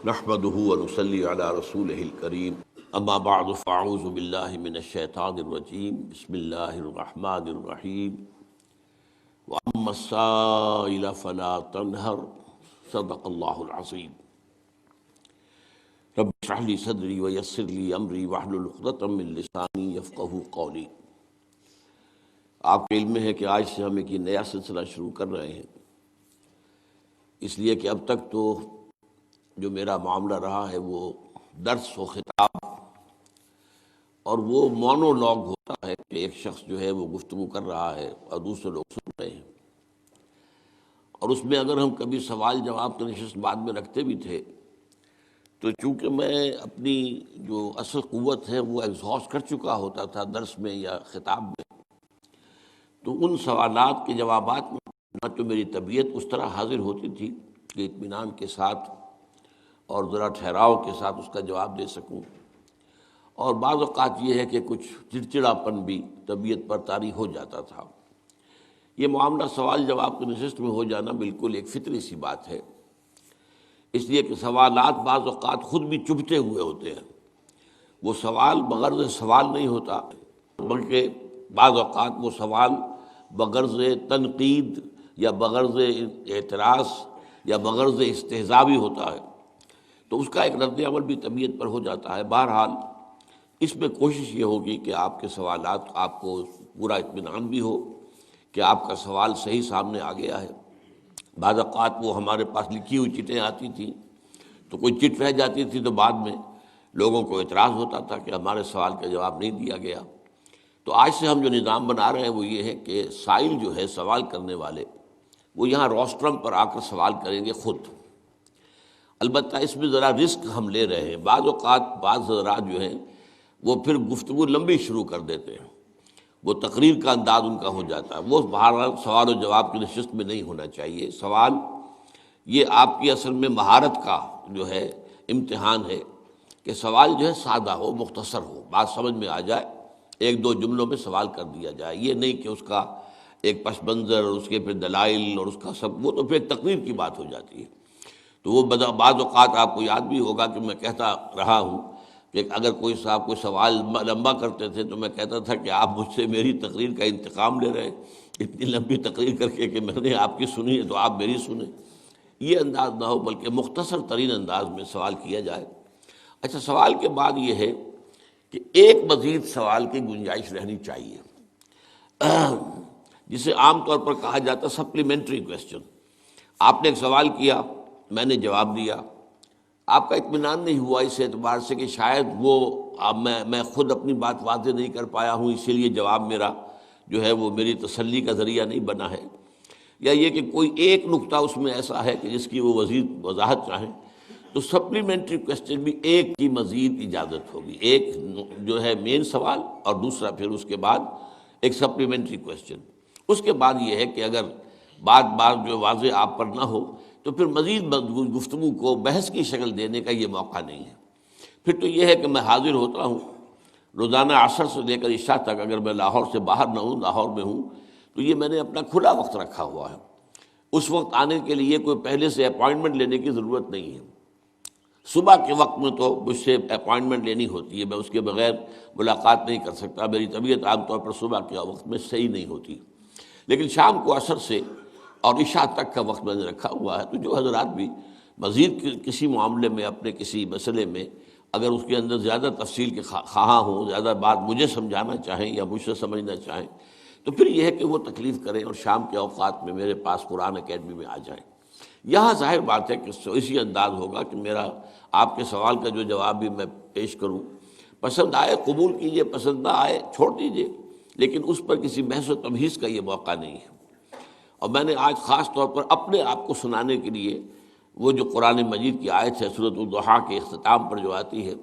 نحمده ونصلي على رسوله الكريم اما بعد فاعوذ بالله من الشيطان الرجيم بسم الله الرحمن الرحيم واما السائل فلا تنهر صدق الله العظيم رب اشرح لي صدري ويسر لي امري واحلل عقدة من لساني يفقهوا قولي۔ آپ کو علم ہے کہ آج سے ہم ایک نیا سلسلہ شروع کر رہے ہیں، اس لیے کہ اب تک تو جو میرا معاملہ رہا ہے وہ درس و خطاب اور وہ مونولوگ ہوتا ہے کہ ایک شخص جو ہے وہ گفتگو کر رہا ہے اور دوسرے لوگ سن رہے ہیں، اور اس میں اگر ہم کبھی سوال جواب تو نشست بعد میں رکھتے بھی تھے، تو چونکہ میں اپنی جو اصل قوت ہے وہ ایگزاسٹ کر چکا ہوتا تھا درس میں یا خطاب میں، تو ان سوالات کے جوابات میں نہ تو میری طبیعت اس طرح حاضر ہوتی تھی کہ اطمینان کے ساتھ اور ذرا ٹھہراؤ کے ساتھ اس کا جواب دے سکوں، اور بعض اوقات یہ ہے کہ کچھ چڑچڑاپن بھی طبیعت پر طاری ہو جاتا تھا۔ یہ معاملہ سوال جواب کی نشست میں ہو جانا بالکل ایک فطری سی بات ہے، اس لیے کہ سوالات بعض اوقات خود بھی چبھتے ہوئے ہوتے ہیں۔ وہ سوال بغرض سوال نہیں ہوتا، بلکہ بعض اوقات وہ سوال بغرض تنقید یا بغرض اعتراض یا بغرض استہزاء بھی ہوتا ہے، تو اس کا ایک رد عمل بھی طبیعت پر ہو جاتا ہے۔ بہرحال اس میں کوشش یہ ہوگی کہ آپ کے سوالات آپ کو پورا اطمینان بھی ہو کہ آپ کا سوال صحیح سامنے آ گیا ہے۔ بعض اوقات وہ ہمارے پاس لکھی ہوئی چٹیں آتی تھیں، تو کوئی چٹ رہ جاتی تھی تو بعد میں لوگوں کو اعتراض ہوتا تھا کہ ہمارے سوال کا جواب نہیں دیا گیا۔ تو آج سے ہم جو نظام بنا رہے ہیں وہ یہ ہے کہ سائل جو ہے سوال کرنے والے وہ یہاں روسٹرم پر آ کر سوال کریں گے خود۔ البتہ اس میں ذرا رسک ہم لے رہے ہیں، بعض اوقات بعض حضرات جو ہیں وہ پھر گفتگو لمبی شروع کر دیتے ہیں، وہ تقریر کا انداز ان کا ہو جاتا ہے، وہ بہرحال سوال و جواب کی نشست میں نہیں ہونا چاہیے۔ سوال یہ آپ کی اصل میں مہارت کا جو ہے امتحان ہے کہ سوال جو ہے سادہ ہو، مختصر ہو، بات سمجھ میں آ جائے، ایک دو جملوں میں سوال کر دیا جائے، یہ نہیں کہ اس کا ایک پس منظر اور اس کے پھر دلائل اور اس کا سب، وہ تو پھر تقریر کی بات ہو جاتی ہے۔ تو وہ بعض اوقات آپ کو یاد بھی ہوگا کہ میں کہتا رہا ہوں کہ اگر کوئی صاحب کوئی سوال لمبا کرتے تھے تو میں کہتا تھا کہ آپ مجھ سے میری تقریر کا انتقام لے رہے ہیں، اتنی لمبی تقریر کر کے کہ میں نے آپ کی سنی ہے تو آپ میری سنیں، یہ انداز نہ ہو، بلکہ مختصر ترین انداز میں سوال کیا جائے۔ اچھا، سوال کے بعد یہ ہے کہ ایک مزید سوال کی گنجائش رہنی چاہیے، جسے عام طور پر کہا جاتا ہے سپلیمنٹری کویسچن۔ آپ نے ایک سوال کیا، میں نے جواب دیا، آپ کا اطمینان نہیں ہوا اس اعتبار سے کہ شاید وہ میں خود اپنی بات واضح نہیں کر پایا ہوں، اسی لیے جواب میرا جو ہے وہ میری تسلی کا ذریعہ نہیں بنا ہے، یا یہ کہ کوئی ایک نقطہ اس میں ایسا ہے کہ جس کی وہ وضاحت چاہیں، تو سپلیمنٹری کویسچن بھی ایک کی مزید اجازت ہوگی، ایک جو ہے مین سوال اور دوسرا پھر اس کے بعد ایک سپلیمنٹری کویسچن۔ اس کے بعد یہ ہے کہ اگر بات جو واضح آپ پر نہ ہو تو پھر مزید گفتگو کو بحث کی شکل دینے کا یہ موقع نہیں ہے۔ پھر تو یہ ہے کہ میں حاضر ہوتا ہوں روزانہ عصر سے لے کر عشاء تک، اگر میں لاہور سے باہر نہ ہوں، لاہور میں ہوں، تو یہ میں نے اپنا کھلا وقت رکھا ہوا ہے۔ اس وقت آنے کے لیے کوئی پہلے سے اپائنٹمنٹ لینے کی ضرورت نہیں ہے۔ صبح کے وقت میں تو مجھ سے اپائنٹمنٹ لینی ہوتی ہے، میں اس کے بغیر ملاقات نہیں کر سکتا، میری طبیعت عام طور پر صبح کے وقت میں صحیح نہیں ہوتی، لیکن شام کو عصر سے اور عشاء تک کا وقت میں نے رکھا ہوا ہے۔ تو جو حضرات بھی مزید کسی معاملے میں، اپنے کسی مسئلے میں اگر اس کے اندر زیادہ تفصیل کے خواہاں ہوں، زیادہ بات مجھے سمجھانا چاہیں یا مجھ سے سمجھنا چاہیں، تو پھر یہ ہے کہ وہ تکلیف کریں اور شام کے اوقات میں میرے پاس قرآن اکیڈمی میں آ جائیں۔ یہاں ظاہر بات ہے کہ اسی انداز ہوگا کہ میرا آپ کے سوال کا جو جواب بھی میں پیش کروں، پسند آئے قبول کیجئے، پسند نہ آئے چھوڑ دیجئے، لیکن اس پر کسی بحث و تمہیز کا یہ موقع نہیں ہے۔ اور میں نے آج خاص طور پر اپنے آپ کو سنانے کے لیے وہ جو قرآن مجید کی آیت ہے سورۃ الضحیٰ کے اختتام پر جو آتی ہے،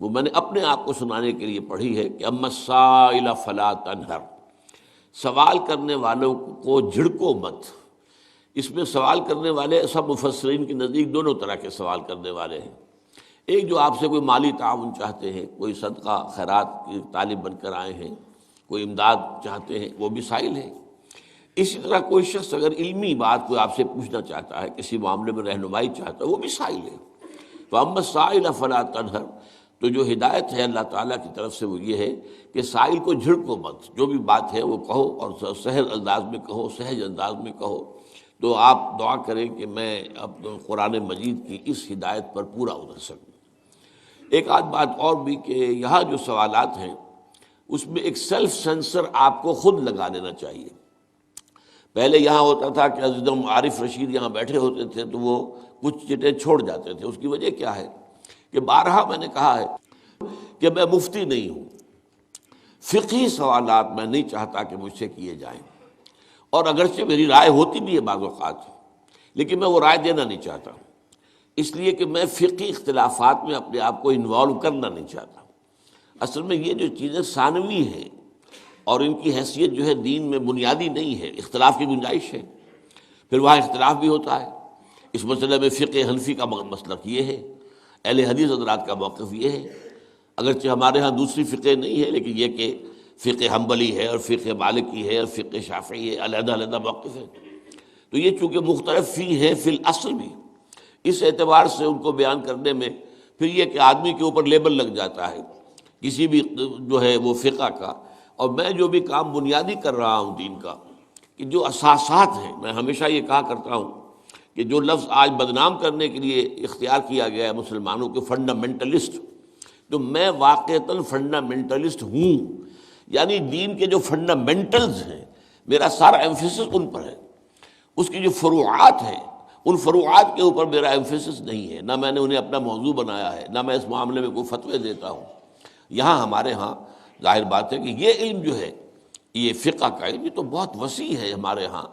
وہ میں نے اپنے آپ کو سنانے کے لیے پڑھی ہے کہ اما السائل فلا تنہر، سوال کرنے والوں کو جھڑکو مت۔ اس میں سوال کرنے والے سب مفسرین کے نزدیک دونوں طرح کے سوال کرنے والے ہیں۔ ایک جو آپ سے کوئی مالی تعاون چاہتے ہیں، کوئی صدقہ خیرات کی طالب بن کر آئے ہیں، کوئی امداد چاہتے ہیں، وہ بھی سائل ہے۔ اسی طرح کوئی شخص اگر علمی بات کوئی آپ سے پوچھنا چاہتا ہے، کسی معاملے میں رہنمائی چاہتا ہے، وہ بھی سائل ہے۔ فَأَمَّا السَّائِلَ فَلَا تَنْهَرْ، تو جو ہدایت ہے اللہ تعالیٰ کی طرف سے وہ یہ ہے کہ سائل کو جھڑکو مت، جو بھی بات ہے وہ کہو اور سہل انداز میں کہو، سہج انداز میں کہو۔ تو آپ دعا کریں کہ میں اب قرآن مجید کی اس ہدایت پر پورا اتر سکوں۔ ایک آدھ بات اور بھی کہ یہاں جو سوالات ہیں اس میں ایک سیلف سینسر آپ کو خود لگا لینا چاہیے۔ پہلے یہاں ہوتا تھا کہ حضرت عارف رشید یہاں بیٹھے ہوتے تھے تو وہ کچھ چٹیں چھوڑ جاتے تھے، اس کی وجہ کیا ہے کہ بارہا میں نے کہا ہے کہ میں مفتی نہیں ہوں، فقہی سوالات میں نہیں چاہتا کہ مجھ سے کیے جائیں، اور اگرچہ میری رائے ہوتی بھی ہے بعض اوقات، لیکن میں وہ رائے دینا نہیں چاہتا، اس لیے کہ میں فقہی اختلافات میں اپنے آپ کو انوالو کرنا نہیں چاہتا۔ اصل میں یہ جو چیزیں ثانوی ہیں اور ان کی حیثیت جو ہے دین میں بنیادی نہیں ہے، اختلاف کی گنجائش ہے، پھر وہاں اختلاف بھی ہوتا ہے۔ اس مسئلے میں فقہ حنفی کا مسلک یہ ہے، اہل حدیث حضرات کا موقف یہ ہے، اگرچہ ہمارے ہاں دوسری فقہ نہیں ہے، لیکن یہ کہ فقہ حنبلی ہے اور فقہ مالکی ہے اور فقہ شافعی ہے، علیحدہ علیحدہ موقف ہے۔ تو یہ چونکہ مختلف فی ہے فی الاصل بھی، اس اعتبار سے ان کو بیان کرنے میں پھر یہ کہ آدمی کے اوپر لیبل لگ جاتا ہے کسی بھی جو ہے وہ فقہ کا۔ اور میں جو بھی کام بنیادی کر رہا ہوں دین کا، کہ جو اساسات ہیں، میں ہمیشہ یہ کہا کرتا ہوں کہ جو لفظ آج بدنام کرنے کے لیے اختیار کیا گیا ہے مسلمانوں کے فنڈامنٹلسٹ، تو میں واقعتاً فنڈامنٹلسٹ ہوں، یعنی دین کے جو فنڈامنٹلز ہیں میرا سارا ایمفیسس ان پر ہے، اس کی جو فروعات ہیں ان فروعات کے اوپر میرا ایمفیسس نہیں ہے، نہ میں نے انہیں اپنا موضوع بنایا ہے، نہ میں اس معاملے میں کوئی فتوے دیتا ہوں۔ یہاں ہمارے ہاں ظاہر بات ہے کہ یہ علم جو ہے، یہ فقہ کا علم، یہ تو بہت وسیع ہے ہمارے ہاں،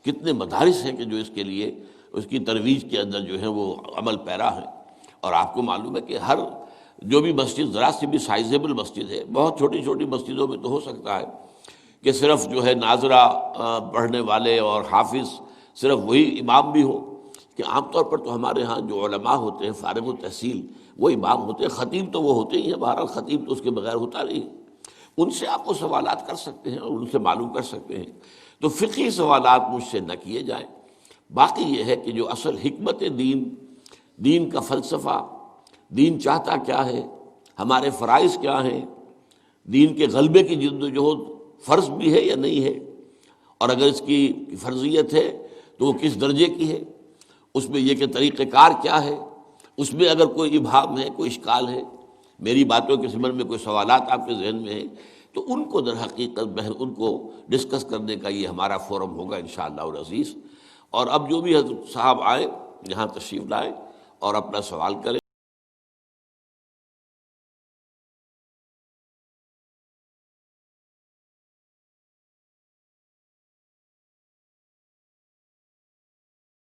کتنے مدارس ہیں کہ جو اس کے لیے اس کی ترویج کے اندر جو ہے وہ عمل پیرا ہیں۔ اور آپ کو معلوم ہے کہ ہر جو بھی مسجد ذرا سی بھی سائزیبل مسجد ہے، بہت چھوٹی چھوٹی مسجدوں میں تو ہو سکتا ہے کہ صرف جو ہے ناظرہ پڑھنے والے اور حافظ صرف وہی امام بھی ہو، کہ عام طور پر تو ہمارے ہاں جو علماء ہوتے ہیں فارغ التحصیل وہ امام ہوتے ہیں، خطیب تو وہ ہوتے ہی ہیں، بہرحال خطیب تو اس کے بغیر ہوتا نہیں، ان سے آپ کو سوالات کر سکتے ہیں اور ان سے معلوم کر سکتے ہیں۔ تو فقہی سوالات مجھ سے نہ کیے جائیں۔ باقی یہ ہے کہ جو اصل حکمت دین کا فلسفہ، دین چاہتا کیا ہے، ہمارے فرائض کیا ہیں، دین کے غلبے کی جد و جہد فرض بھی ہے یا نہیں ہے، اور اگر اس کی فرضیت ہے تو وہ کس درجے کی ہے، اس میں یہ کہ طریقہ کار کیا ہے، اس میں اگر کوئی ابہام ہے، کوئی اشکال ہے، میری باتوں کے ضمن میں کوئی سوالات آپ کے ذہن میں ہیں، تو ان کو در حقیقت ان کو ڈسکس کرنے کا یہ ہمارا فورم ہوگا انشاءاللہ العزیز۔ اور اب جو بھی حضرت صاحب آئے یہاں تشریف لائیں اور اپنا سوال کریں۔